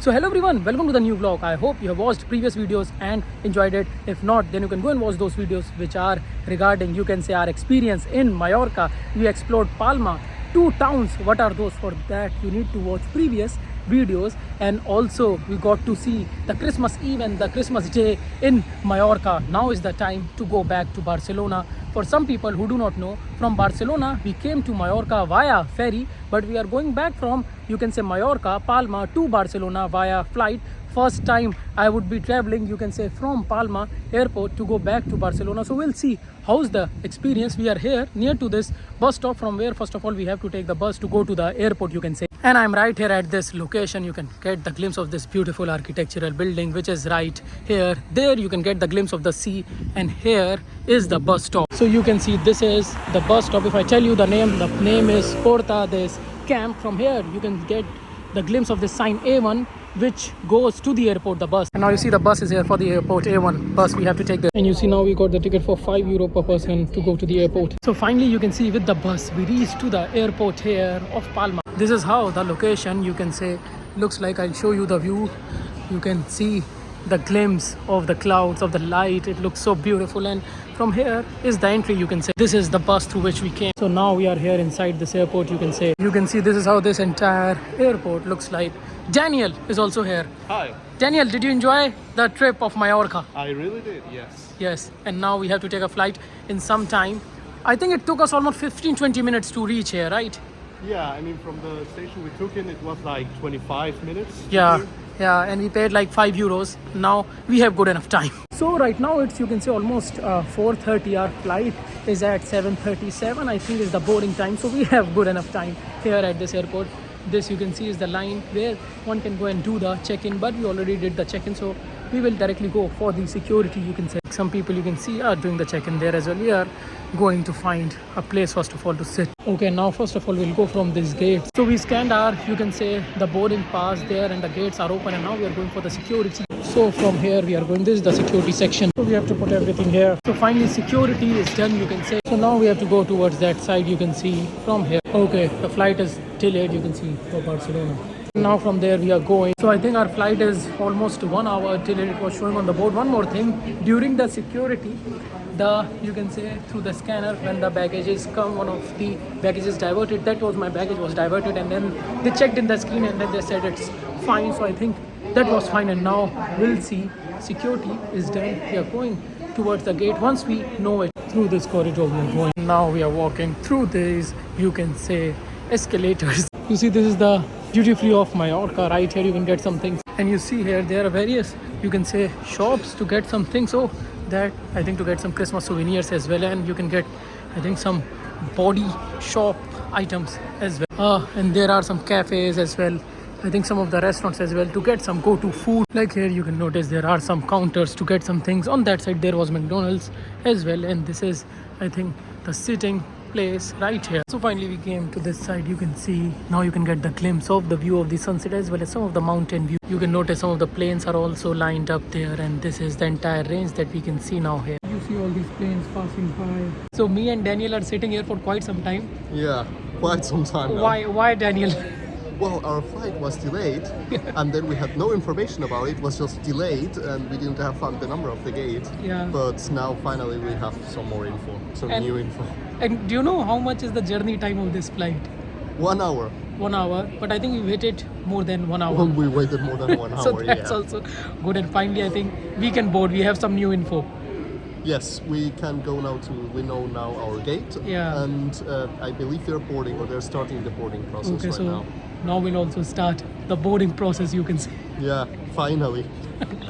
So hello everyone, welcome to the new vlog. I hope you have watched previous videos and enjoyed it. If not, then you can go and watch those videos which are regarding, you can say, our experience in Mallorca. We explored Palma, 2 towns. What are those? For that you need to watch previous videos. And also we got to see the Christmas Eve and the Christmas Day in Mallorca. Now is the time to go back to Barcelona. For some people who do not know, from Barcelona we came to Mallorca via ferry, but we are going back from, you can say, Mallorca, Palma to Barcelona via flight. First time I would be traveling, you can say, from Palma airport to go back to Barcelona. So we'll see how's the experience. We are here near to this bus stop, from where first of all we have to take the bus to go to the airport, you can say. And I'm right here at this location. You can get the glimpse of this beautiful architectural building which is right here. There you can get the glimpse of the sea, and here is the bus stop. So you can see this is the bus stop. If I tell you the name is Porta des Camp. From here you can get the glimpse of the sign A1 which goes to the airport, the bus. And now you see the bus is here for the airport, A1 bus. We have to take this, and you see now we got the ticket for €5 per person to go to the airport. So finally you can see with the bus we reached to the airport here of Palma. This is how the location, you can say, looks like. I'll show you the view. You can see the glimpse of the clouds, of the light. It looks so beautiful, and from here is the entry, you can say. This is the bus through which we came. So now we are here inside this airport, you can say. You can see this is how this entire airport looks like. Daniel is also here. Hi. Daniel, did you enjoy the trip of Mallorca? I really did, yes. Yes, and now we have to take a flight in some time. I think it took us almost 15-20 minutes to reach here, right? Yeah, I mean, from the station we took in, it was like 25 minutes. Yeah, and we paid like €5. Now we have good enough time. So right now it's, you can say, almost 4:30. Our flight is at 7:37, I think, is the boarding time. So we have good enough time here at this airport. This, you can see, is the line where one can go and do the check-in, but we already did the check-in, so we will directly go for the security, you can say. Some people, you can see, are doing the check-in there as well. We are going to find a place first of all to sit. Okay, now first of all we'll go from this gate. So we scanned our, you can say, the boarding pass there, and the gates are open, and now we are going for the security. So from here we are going, this is the security section. So we have to put everything here. So finally security is done, you can say. So now we have to go towards that side, you can see, from here. Okay, the flight is delayed, you can see, for Barcelona. Now from there we are going. So I think our flight is almost 1 hour delayed. It was showing on the board. One more thing, during the security, you can say, through the scanner, when the baggages come, one of the baggage is diverted. That was, my baggage was diverted, and then they checked in the screen and then they said it's fine. So I think that was fine, and now we'll see. Security is done. We are going towards the gate. Once we know it, through this corridor we are going. Now we are walking through these, you can say, escalators. You see, this is the duty free of Mallorca. Right here you can get some things, and you see here there are various, you can say, shops to get some things. So that, I think, to get some Christmas souvenirs as well, and you can get, I think, some body shop items as well. And there are some cafes as well, I think some of the restaurants as well, to get some go-to food. Like here you can notice there are some counters to get some things. On that side there was McDonald's as well, and this is, I think, the sitting place right here. So finally we came to this side. You can see now you can get the glimpse of the view of the sunset as well as some of the mountain view. You can notice some of the planes are also lined up there, and this is the entire range that we can see now here. You see all these planes passing by. So me and Daniel are sitting here for quite some time. Yeah, quite some time now. Why Daniel? Well, our flight was delayed, and then we had no information about it. It was just delayed, and we didn't have the number of the gate. Yeah. But now finally we have some more info, some new info. And do you know how much is the journey time of this flight? 1 hour. 1 hour, but I think we waited more than 1 hour. Well, we waited more than 1 hour. So that's yeah. also good. And finally I think we can board. We have some new info. Yes, we can go now we know now our gate. Yeah. And I believe they're boarding, or they're starting the boarding process Okay, right so now. we'll also start the boarding process, you can say. Yeah, finally.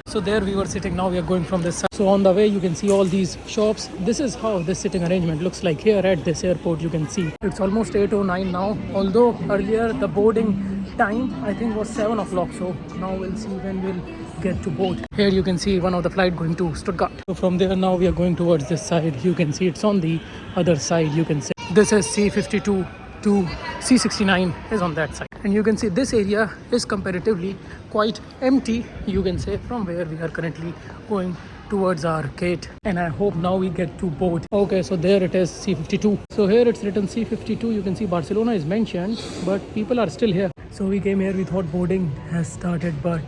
So there we were sitting. Now we are going from this side. So on the way you can see all these shops. This is how this sitting arrangement looks like here at this airport. You can see it's almost 8:09 now, although earlier the boarding time I think was 7 o'clock. So now we'll see when we'll get to board. Here you can see one of the flight going to Stuttgart. So from there now we are going towards this side. You can see it's on the other side, you can say. This is C52 to C69 is on that side, and you can see this area is comparatively quite empty, you can say, from where we are currently going towards our gate. And I hope now we get to board. Okay, so there it is, C52. So here it's written C52. You can see Barcelona is mentioned, but people are still here. So we came here, we thought boarding has started, but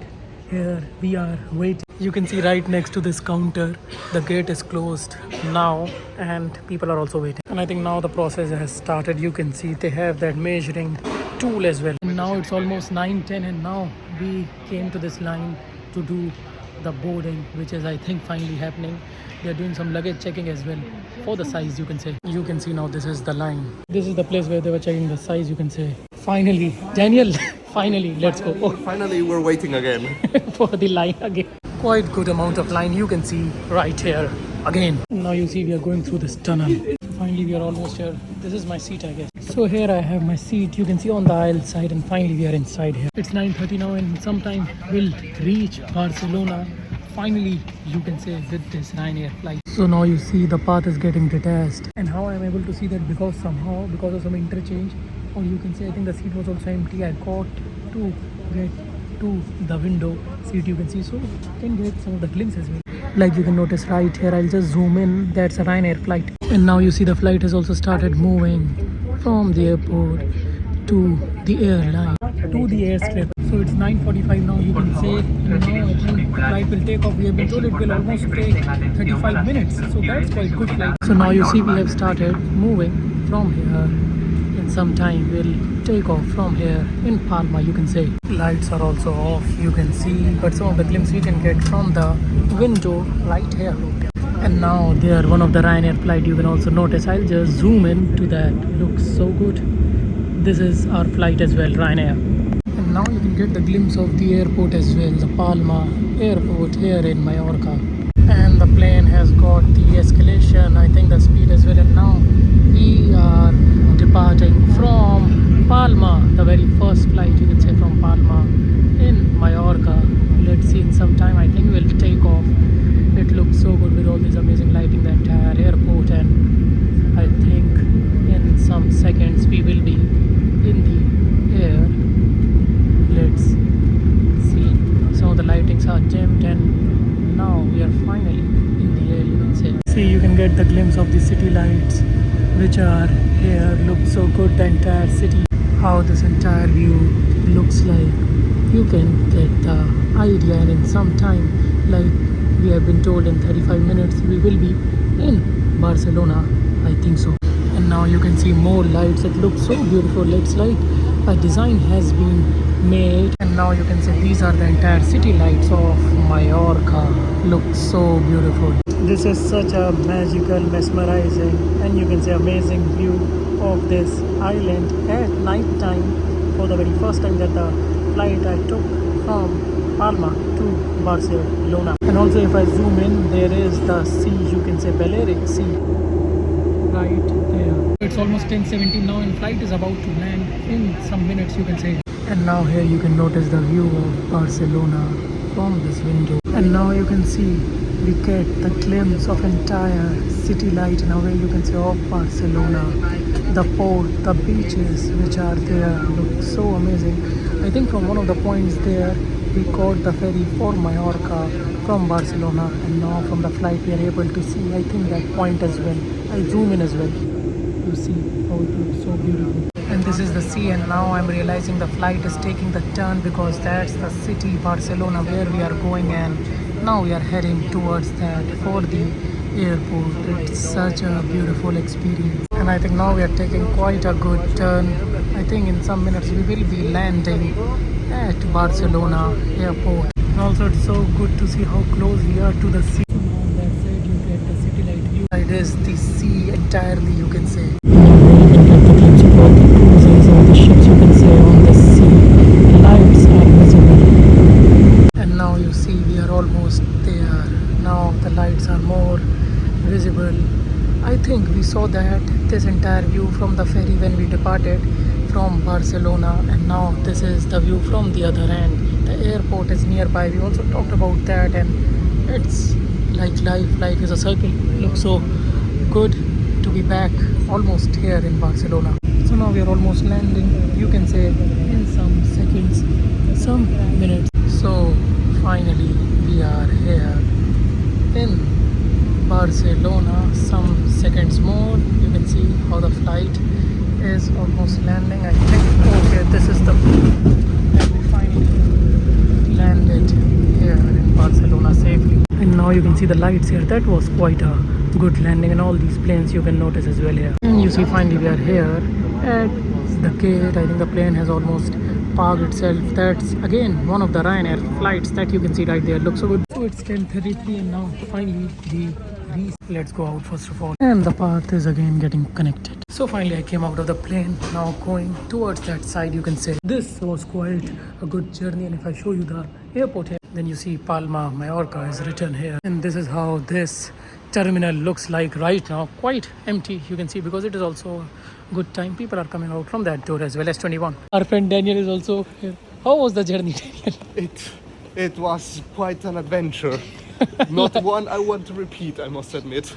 here we are waiting. You can see right next to this counter, the gate is closed now and people are also waiting. And I think now the process has started. You can see they have that measuring tool as well. And now it's almost 9:10 and now we came to this line to do the boarding, which is I think finally happening. They're doing some luggage checking as well for the size, you can say. You can see now this is the line. This is the place where they were checking the size, you can say. Finally, Daniel, finally, let's go. Oh, Finally, we're waiting again. for the line again. Quite good amount of line you can see right here again. Now you see we are going through this tunnel. Finally, we are almost here. This is my seat, I guess. So here I have my seat. You can see on the aisle side, and finally we are inside here. It's 9:30 now, and sometime we'll reach Barcelona. Finally, you can say with this Ryanair flight. So now you see the path is getting detached, and how I'm able to see that because somehow because of some interchange, or you can say I think the seat was also empty. I got to get to the window seat, you can see, so you can get some of the glimpse as well. Like you can notice right here, I'll just zoom in, that's a Ryanair flight. And now you see the flight has also started moving from the airport to the airline, to the airstrip. So it's 9:45 now, you can say, and now I think flight will take off. We have been told it will almost take 35 minutes, so that's quite good flight. So now you see we have started moving from here. In some time we'll take off from here in Palma, you can say. Lights are also off, you can see, but some of the glimpse we can get from the window right here. And now there, one of the Ryanair flight, you can also notice. I'll just zoom in to that. Looks so good. This is our flight as well, Ryanair. And now you can get the glimpse of the airport as well, the Palma airport here in Mallorca. And the plane has got the escalation, I think the speed as well. And now we are departing from Palma, the very first flight, you can say, from Palma in Mallorca. Let's see, in some time I think we'll take off. It looks so good with all this amazing lighting, the entire airport, and I think in some seconds we will be in the air. Let's see, some of the lightings are dimmed and now we are finally in the air, you can say. See, you can get the glimpse of the city lights which are here. Look so good, the entire city, how this entire view looks like. You can get the idea, and in some time, like we have been told in 35 minutes we will be in Barcelona, I think so. And now you can see more lights. It looks so beautiful. It's like a design has been made. And now you can see these are the entire city lights of Mallorca. Looks so beautiful. This is such a magical, mesmerizing, and you can say amazing view of this island at night time. For the very first time that the flight I took from Palma to Barcelona. And also if I zoom in, there is the sea, you can say Balearic Sea right there. It's almost 10:17 now and flight is about to land in some minutes, you can say. And now here you can notice the view of Barcelona from this window. And now you can see we get the glimpse of entire city light in a way, you can say, of Barcelona. The port, the beaches which are there look so amazing. I think from one of the points there we caught the ferry for Mallorca from Barcelona, and now from the flight we are able to see, I think, that point as well. I zoom in as well. You see how it looks so beautiful. And this is the sea, and now I'm realizing the flight is taking the turn because that's the city Barcelona where we are going, and now we are heading towards that for the airport. It's such a beautiful experience, and I think now we are taking quite a good turn. I think in some minutes we will be landing at Barcelona airport. And also it's so good to see how close we are to the sea. On that side you get the city light view. It is the sea entirely, you can say. To get the glimpse of all the cruises, all the ships, you can say, on the sea. The lights are visible. And now you see we are almost there. Now the lights are more visible. I think we saw that this entire view from the ferry when we departed from Barcelona, and now this is the view from the other end. The airport is nearby. We also talked about that, and it's like life is a circle. It looks so good to be back almost here in Barcelona. So now we are almost landing, you can say, in some seconds, some minutes. So finally we are here in Barcelona. Some seconds more, you can see how the flight is almost landing, I think. Okay, this is the and we finally landed here in Barcelona safely. And now you can see the lights here. That was quite a good landing, and all these planes you can notice as well here. And you see finally we are here at the gate. I think the plane has almost parked itself. That's again one of the Ryanair flights that you can see right there. Looks so good. So it's 10:33 and now finally let's go out first of all. And the path is again getting connected. So finally I came out of the plane, now going towards that side, you can say. This was quite a good journey, and if I show you the airport here, then you see Palma Mallorca is written here. And this is how this terminal looks like right now. Quite empty, you can see, because it is also a good time. People are coming out from that door as well as 21. Our friend Daniel is also here. How was the journey, Daniel? It was quite an adventure. Not one I want to repeat, I must admit.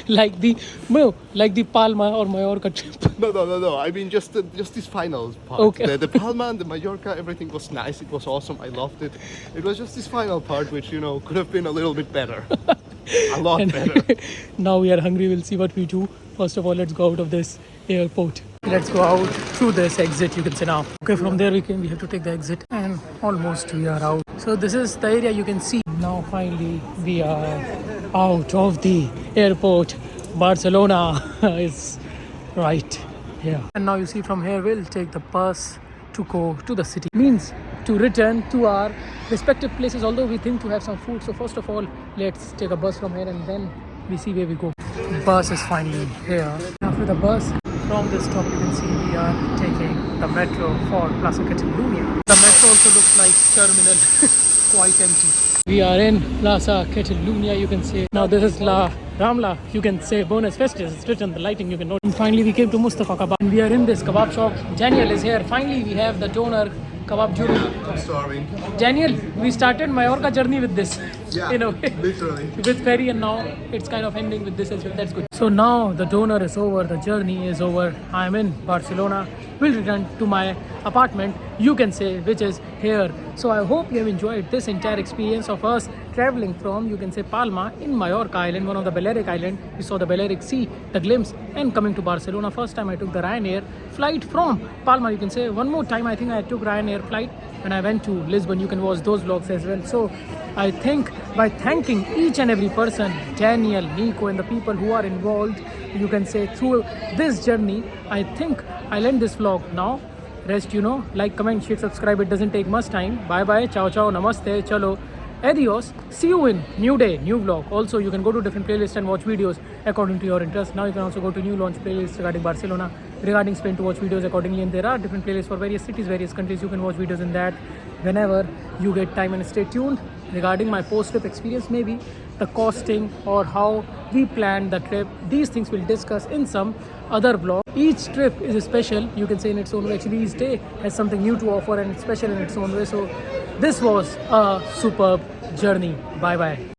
like the Palma or Mallorca trip. No. I mean, just this final part. Okay. The Palma and the Mallorca, everything was nice. It was awesome. I loved it. It was just this final part, which could have been a little bit better. A lot better. Now we are hungry. We'll see what we do. First of all, let's go out of this airport. Let's go out through this exit, you can say now. Okay, from there we have to take the exit, and almost we are out. So this is the area you can see. Now finally we are out of the airport. Barcelona is right here. And now you see from here we'll take the bus to go to the city. Means to return to our respective places, although we think to have some food. So first of all, let's take a bus from here and then we see where we go. The bus is finally here. After the bus, from this stop you can see we are taking the metro for Plaza Catalunya. The metro also looks like terminal, quite empty. We are in Plaza Catalunya, you can see. Now this is La Ramla, you can say Bonus Festus, it's written, the lighting you can note. And finally we came to Mustafa Kebab. And we are in this kebab shop. Daniel is here. Finally we have the doner kebab journey. I'm starving. Daniel, we started Mallorca journey with this. Yeah, in a way. literally. With ferry, and now it's kind of ending with this as well. That's good. So now the donor is over, the journey is over. I'm in Barcelona. Will return to my apartment, you can say, which is here. So I hope you have enjoyed this entire experience of us traveling from, you can say, Palma in Mallorca Island, one of the Balearic Island. We saw the Balearic Sea, the glimpse, and coming to Barcelona. First time I took the Ryanair flight from Palma, you can say. One more time I think I took Ryanair flight when I went to Lisbon. You can watch those vlogs as well. So I think by thanking each and every person, Daniel, Nico, and the people who are involved, you can say, through this journey, I think I'll end this vlog now. Rest, like, comment, share, subscribe. It doesn't take much time. Bye bye, ciao ciao, namaste, chalo, adios. See you in new day, new vlog. Also, you can go to different playlists and watch videos according to your interest. Now you can also go to new launch playlists regarding Barcelona, regarding Spain, to watch videos accordingly. And there are different playlists for various cities, various countries. You can watch videos in that whenever you get time. And stay tuned regarding my post-trip experience, maybe the costing or how we planned the trip. These things we'll discuss in some other vlog. Each trip is special, you can say, in its own way. Actually, each day has something new to offer and it's special in its own way. So this was a superb journey. Bye bye.